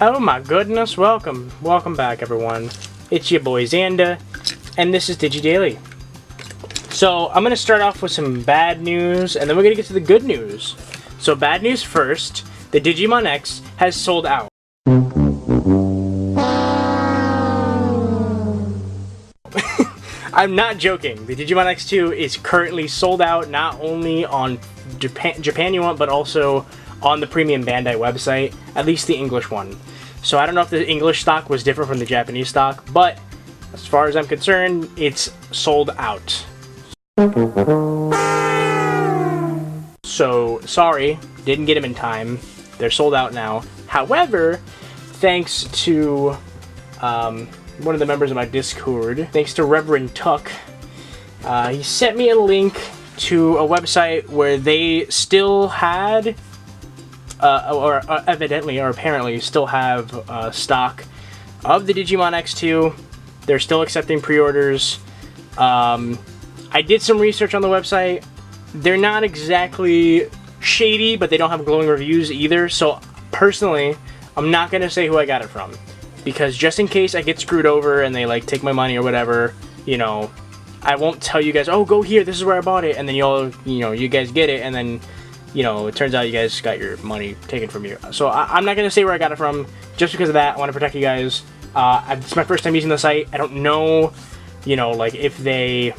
Oh my goodness, welcome back everyone. It's your boy Xanda, and this is DigiDaily. So, I'm gonna start off with some bad news, and then we're gonna get to the good news. So, bad news first, the Digimon X has sold out. I'm not joking, the Digimon X2 is currently sold out, not only on Japan you want, but also on the premium Bandai website, at least the English one. So I don't know if the English stock was different from the Japanese stock, but as far as I'm concerned, it's sold out. So, sorry, didn't get them in time. They're sold out now. However, thanks to one of the members of my Discord, thanks to Reverend Tuck, he sent me a link to a website where they still had evidently or apparently still have stock of the Digimon X2. They're still accepting pre-orders. I did some research on the website. They're not exactly shady, but they don't have glowing reviews either. So personally, I'm not gonna say who I got it from, because just in case I get screwed over and they like take my money or whatever, you know, I won't tell you guys, oh, go here, this is where I bought it, and then you guys get it, and then, you know, it turns out you guys got your money taken from you. So I'm not going to say where I got it from, just because of that. I want to protect you guys. It's my first time using the site. I don't know, you know, like, if they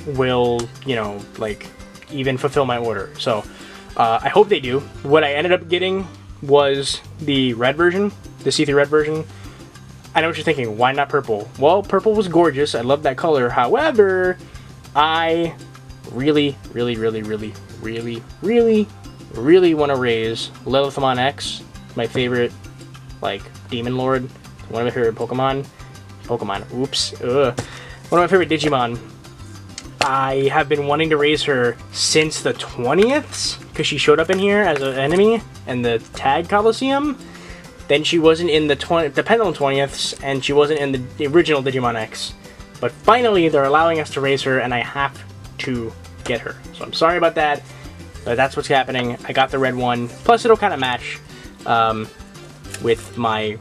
will, you know, like, even fulfill my order. So, I hope they do. What I ended up getting was the red version, the see-through red version. I know what you're thinking, why not purple? Well, purple was gorgeous. I love that color. However, I really want to raise Lilithmon X, my favorite, like, Demon Lord, one of my favorite Pokemon, oops, one of my favorite Digimon. I have been wanting to raise her since the 20th, because she showed up in here as an enemy in the Tag Coliseum. Then she wasn't in the Pendulum 20ths, and she wasn't in the original Digimon X. But finally, they're allowing us to raise her, and I have to get her. So I'm sorry about that, but that's what's happening. I got the red one. Plus, it'll kind of match with my,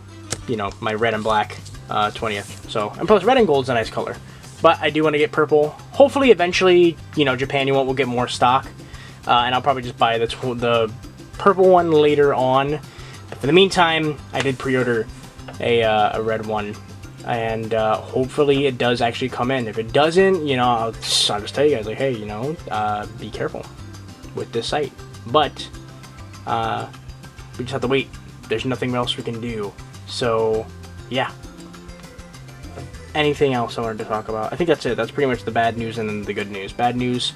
you know, my red and black 20th. So, and plus, red and gold's a nice color. But I do want to get purple. Hopefully, eventually, you know, Japan you want will get more stock, and I'll probably just buy the purple one later on. But for the meantime, I did pre-order a red one, and hopefully it does actually come in. If it doesn't, you know, I'll just tell you guys, like, hey, you know, be careful with this site. But we just have to wait. There's nothing else we can do. So, yeah. Anything else I wanted to talk about? I think that's it. That's pretty much the bad news and then the good news. Bad news,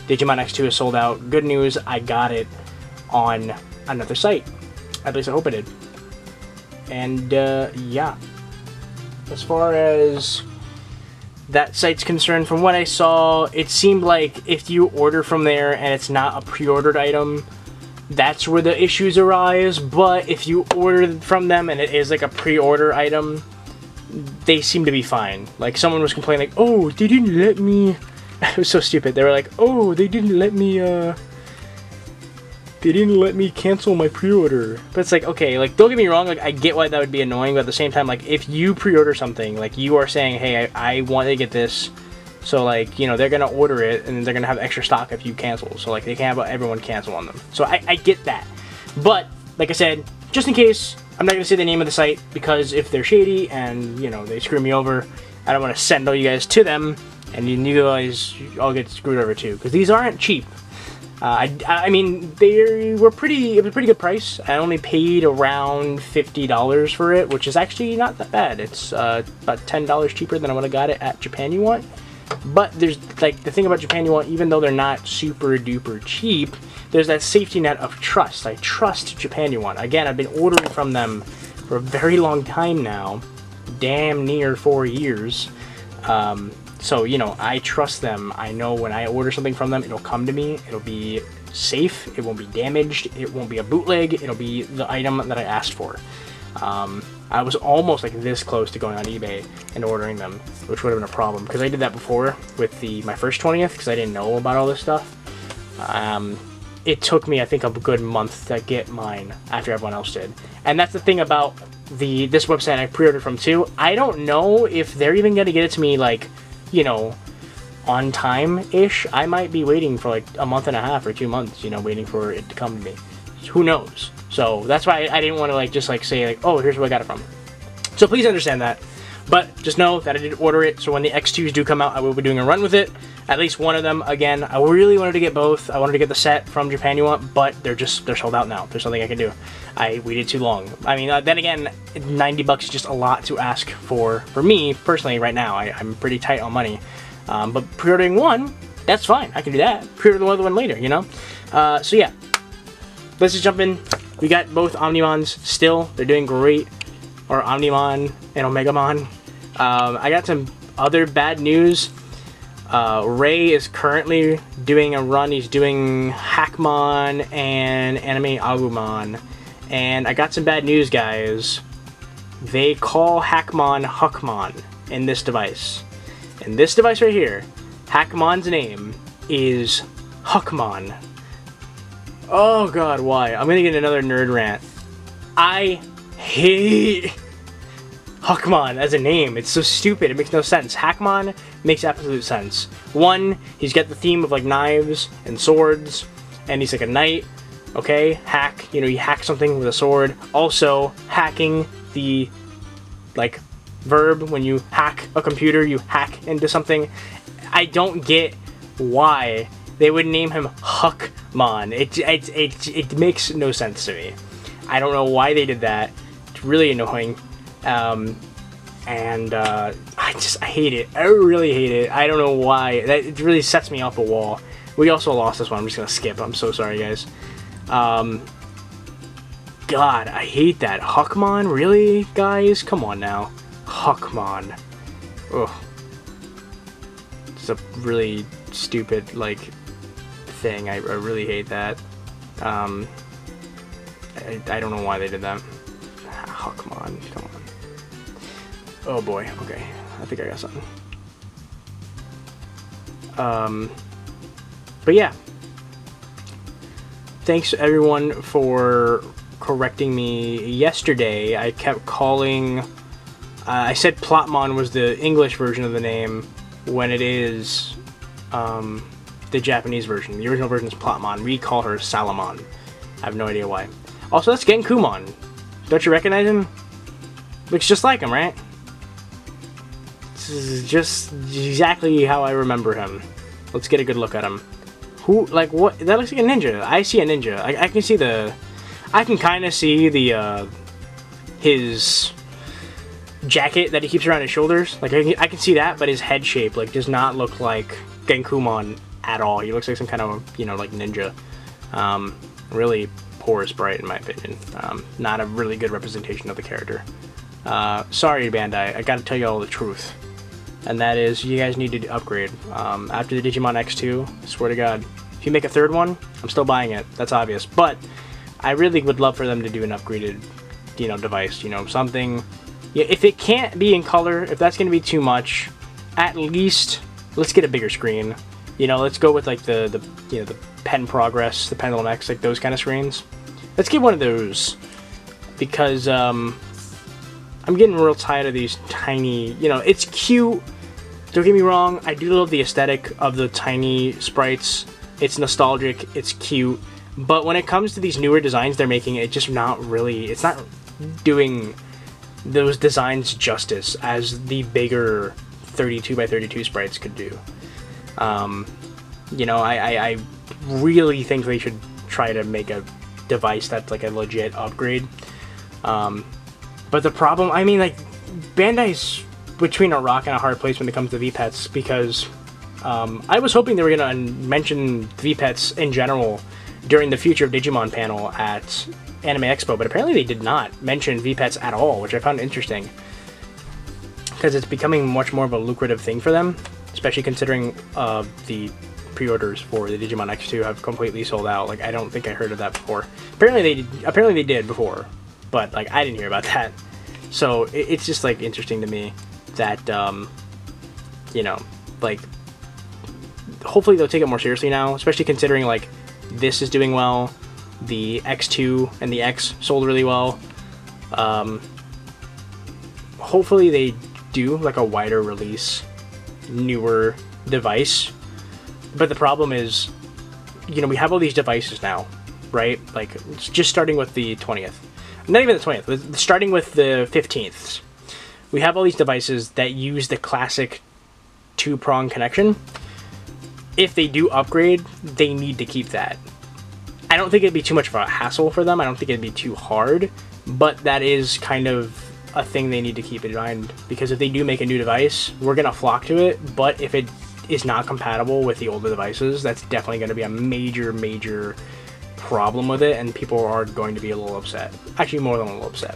Digimon X2 is sold out. Good news, I got it on another site. At least I hope I did. And, yeah. As far as that site's concerned, from what I saw, it seemed like if you order from there and it's not a pre-ordered item, that's where the issues arise. But if you order from them and it is like a pre-order item, they seem to be fine. Like, someone was complaining, like, oh, they didn't let me... It was so stupid. They were like, oh, they didn't let me cancel my pre-order. But it's like, okay, like, don't get me wrong, like, I get why that would be annoying, but at the same time, like, if you pre-order something, like, you are saying, hey, I want to get this, so, like, you know, they're gonna order it, and they're gonna have extra stock if you cancel, so, like, they can't have everyone cancel on them. So, I get that. But, like I said, just in case, I'm not gonna say the name of the site, because if they're shady, and, you know, they screw me over, I don't want to send all you guys to them, and you guys all get screwed over too, because these aren't cheap. I mean, it was a pretty good price. I only paid around $50 for it, which is actually not that bad. It's about $10 cheaper than I would have got it at Japan You Want. But there's, like, the thing about Japan You Want, even though they're not super duper cheap, there's that safety net of trust. I trust Japan You Want. Again, I've been ordering from them for a very long time now, damn near 4 years. So, you know, I trust them. I know when I order something from them, it'll come to me. It'll be safe. It won't be damaged. It won't be a bootleg. It'll be the item that I asked for. I was almost like this close to going on eBay and ordering them, which would have been a problem, because I did that before with my first 20th, because I didn't know about all this stuff. It took me, I think, a good month to get mine after everyone else did. And that's the thing about this website I pre-ordered from too. I don't know if they're even gonna get it to me like, you know, on time-ish. I might be waiting for like a month and a half or 2 months, you know, waiting for it to come to me. Who knows? So that's why I didn't want to like just like say like, oh, here's where I got it from. So please understand that. But just know that I did order it, so when the X2s do come out, I will be doing a run with it. At least one of them. Again, I really wanted to get both. I wanted to get the set from Japan You Want, but they're sold out now. There's nothing I can do. I waited too long. I mean, then again, $90 is just a lot to ask for me, personally, right now. I'm pretty tight on money. But pre-ordering one, that's fine. I can do that. Pre-order the other one later, you know? So yeah, let's just jump in. We got both Omnimons still. They're doing great. Or Omnimon and Omegamon. I got some other bad news. Ray is currently doing a run. He's doing Hackmon and Anime Agumon. And I got some bad news, guys. They call Hackmon Huckmon in this device. In this device right here, Hackmon's name is Huckmon. Oh god, why? I'm gonna get another nerd rant. I hate Huckmon as a name. It's so stupid. It makes no sense. Hackmon makes absolute sense. One, he's got the theme of like knives and swords, and he's like a knight. Okay, hack. You know, you hack something with a sword. Also, hacking the like verb when you hack a computer, you hack into something. I don't get why they would name him Huckmon. It makes no sense to me. I don't know why they did that. It's really annoying. I hate it. I really hate it. I don't know why. It really sets me off a wall. We also lost this one. I'm just gonna skip. I'm so sorry, guys. God, I hate that. Huckmon? Really, guys? Come on now. Huckmon. Ugh. It's a really stupid, like, thing. I really hate that. I don't know why they did that. Huckmon, come on. Oh boy, okay. I think I got something. But yeah. Thanks everyone for correcting me yesterday. I kept calling... I said Plotmon was the English version of the name when it is the Japanese version. The original version is Plotmon. We call her Salamon. I have no idea why. Also, that's Genkumon. Don't you recognize him? Looks just like him, right? This is just exactly how I remember him. Let's get a good look at him. Who, like, what? That looks like a ninja. I see a ninja. I can see the... I can kind of see the, his jacket that he keeps around his shoulders. Like, I can see that, but his head shape, like, does not look like Genkumon at all. He looks like some kind of, you know, like, ninja. Really poor sprite, in my opinion. Not a really good representation of the character. Sorry, Bandai, I gotta tell you all the truth. And that is, you guys need to upgrade. After the Digimon X2, I swear to God, if you make a third one, I'm still buying it. That's obvious. But I really would love for them to do an upgraded, you know, device. You know, something. Yeah, if it can't be in color, if that's gonna be too much, at least let's get a bigger screen. You know, let's go with like the you know, the Pen Progress, the Pendulum X, like those kind of screens. Let's get one of those because I'm getting real tired of these tiny. You know, it's cute. Don't get me wrong. I do love the aesthetic of the tiny sprites. It's nostalgic. It's cute. But when it comes to these newer designs they're making, it's just not really. It's not doing those designs justice as the bigger 32x32 sprites could do. You know, I really think they should try to make a device that's like a legit upgrade. But the problem, I mean, like, Bandai's between a rock and a hard place when it comes to VPETs, because I was hoping they were going to mention VPETs in general during the Future of Digimon panel at Anime Expo, but apparently they did not mention VPETs at all, which I found interesting, because it's becoming much more of a lucrative thing for them, especially considering the pre-orders for the Digimon X2 have completely sold out. Like, I don't think I heard of that before. Apparently they did before, but like I didn't hear about that. So it's just like interesting to me that you know, like, hopefully they'll take it more seriously now, especially considering like this is doing well, the X2 and the X sold really well. hopefully they do like a wider release, newer device. But the problem is, you know, we have all these devices now, right? Like, just starting with the 20th. Not even the 20th, starting with the 15th. We have all these devices that use the classic 2-prong connection. If they do upgrade, they need to keep that. I don't think it'd be too much of a hassle for them. I don't think it'd be too hard. But that is kind of a thing they need to keep in mind. Because if they do make a new device, we're going to flock to it. But if it is not compatible with the older devices, that's definitely going to be a major, major problem with it, and people are going to be a little upset. Actually, more than a little upset,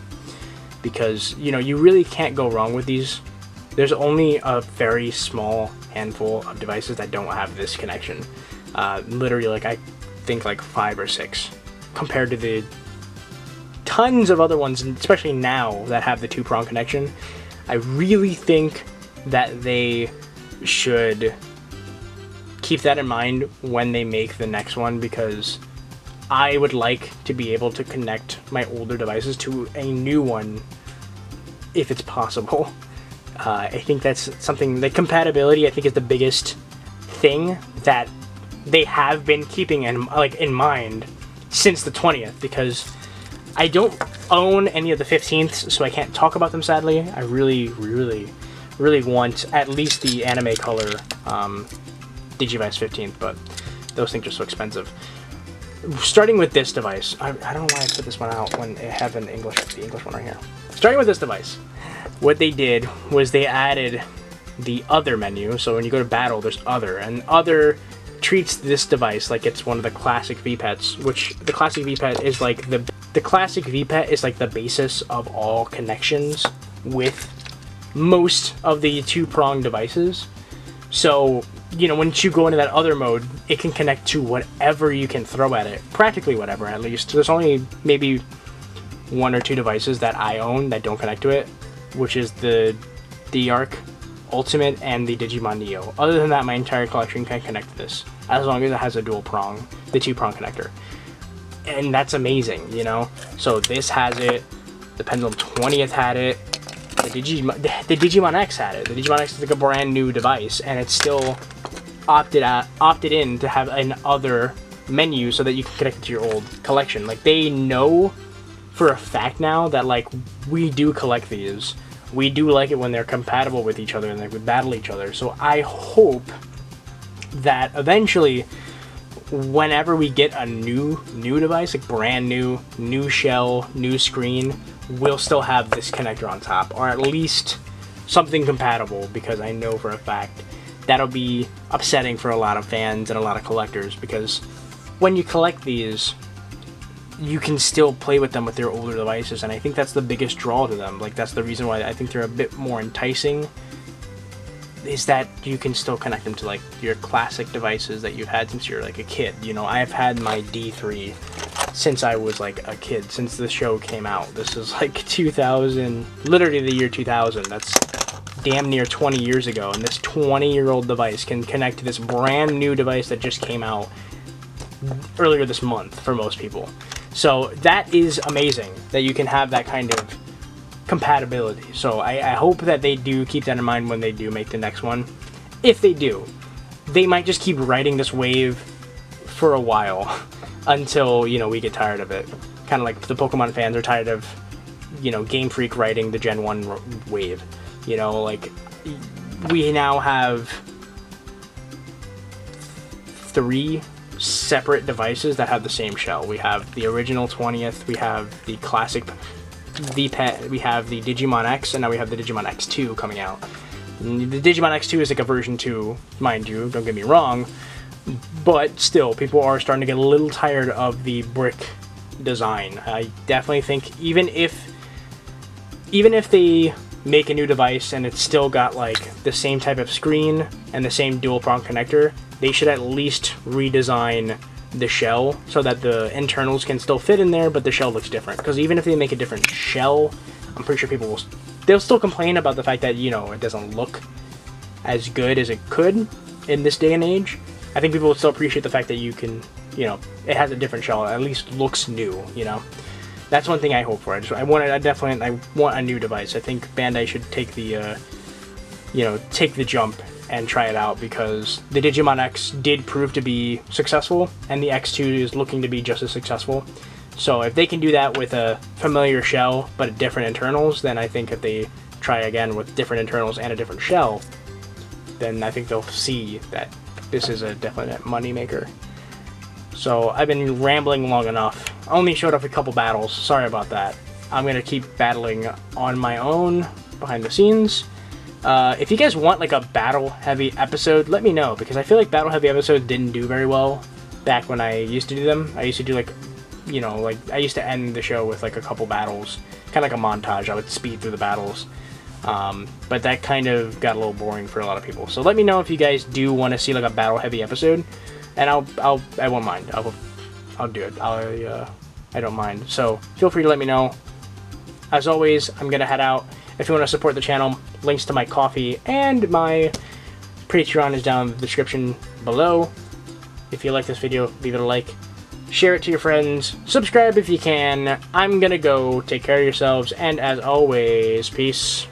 because, you know, you really can't go wrong with these. There's only a very small handful of devices that don't have this connection. Literally, like, I think like 5 or 6, compared to the tons of other ones, and especially now, that have the 2-prong connection. I really think that they should keep that in mind when they make the next one, because I would like to be able to connect my older devices to a new one if it's possible. I think that's something, the compatibility, I think, is the biggest thing that they have been keeping in mind since the 20th, because I don't own any of the 15th, so I can't talk about them, sadly. I really, really, really want at least the anime color Digivice 15th, but those things are so expensive. Starting with this device, I don't know why I put this one out when I have the English one right here. Starting with this device, what they did was they added the other menu. So when you go to battle, there's other, and other treats this device like it's one of the classic VPETs, which the classic VPET is like the classic VPET is like the basis of all connections with most of the 2-prong devices. So, you know, once you go into that other mode, it can connect to whatever you can throw at it. Practically whatever, at least. There's only maybe 1 or 2 devices that I own that don't connect to it, which is the D-Arc Ultimate and the Digimon Neo. Other than that, my entire collection can connect to this, as long as it has a dual prong, the 2-prong connector. And that's amazing, you know? So this has it, the Pendulum 20th had it, the Digimon X had it. The Digimon X is like a brand new device, and it's still opted in to have an other menu so that you can connect it to your old collection. Like, they know for a fact now that, like, we do collect these. We do like it when they're compatible with each other and they would battle each other. So I hope that eventually, whenever we get a new device, like brand new shell, new screen, we'll still have this connector on top, or at least something compatible, because I know for a fact that'll be upsetting for a lot of fans and a lot of collectors, because when you collect these, you can still play with them with your older devices, and I think that's the biggest draw to them. Like, that's the reason why I think they're a bit more enticing, is that you can still connect them to, like, your classic devices that you've had since you're like a kid. You know, I've had my D3 since I was like a kid, since the show came out. This is like 2000, literally the year 2000. That's damn near 20 years ago, and this 20-year-old device can connect to this brand new device that just came out earlier this month for most people. So that is amazing that you can have that kind of compatibility. So I hope that they do keep that in mind when they do make the next one. If they do, they might just keep riding this wave for a while until, you know, we get tired of it. Kind of like the Pokemon fans are tired of, you know, Game Freak riding the Gen 1 wave. You know, like, we now have 3 separate devices that have the same shell. We have the original 20th, we have the classic VPET, we have the Digimon X, and now we have the Digimon X2 coming out. And the Digimon X2 is like a version 2, mind you, don't get me wrong, but still, people are starting to get a little tired of the brick design. I definitely think even if they make a new device and it's still got like the same type of screen and the same dual prong connector, they should at least redesign the shell so that the internals can still fit in there, but the shell looks different. Because even if they make a different shell, I'm pretty sure they'll still complain about the fact that, you know, it doesn't look as good as it could in this day and age. I think people will still appreciate the fact that you can, you know, it has a different shell, it at least looks new, you know. That's one thing I hope for. I want a new device. I think Bandai should take the take the jump and try it out, because the Digimon X did prove to be successful, and the X2 is looking to be just as successful. So if they can do that with a familiar shell but different internals, then I think if they try again with different internals and a different shell, then I think they'll see that this is a definite money maker. So I've been rambling long enough. I only showed up a couple battles. Sorry about that. I'm gonna keep battling on my own behind the scenes. If you guys want like a battle heavy episode, let me know, because I feel like battle heavy episodes didn't do very well back when I used to do them. I used to do like, I used to end the show with like a couple battles, kind of like a montage. I would speed through the battles, but that kind of got a little boring for a lot of people. So let me know if you guys do want to see like a battle heavy episode, and I won't mind. I'll do it. I don't mind. So feel free to let me know. As always, I'm gonna head out. If you want to support the channel, links to my coffee and my Patreon is down in the description below. If you like this video, leave it a like. Share it to your friends. Subscribe if you can. I'm gonna go. Take care of yourselves. And as always, peace.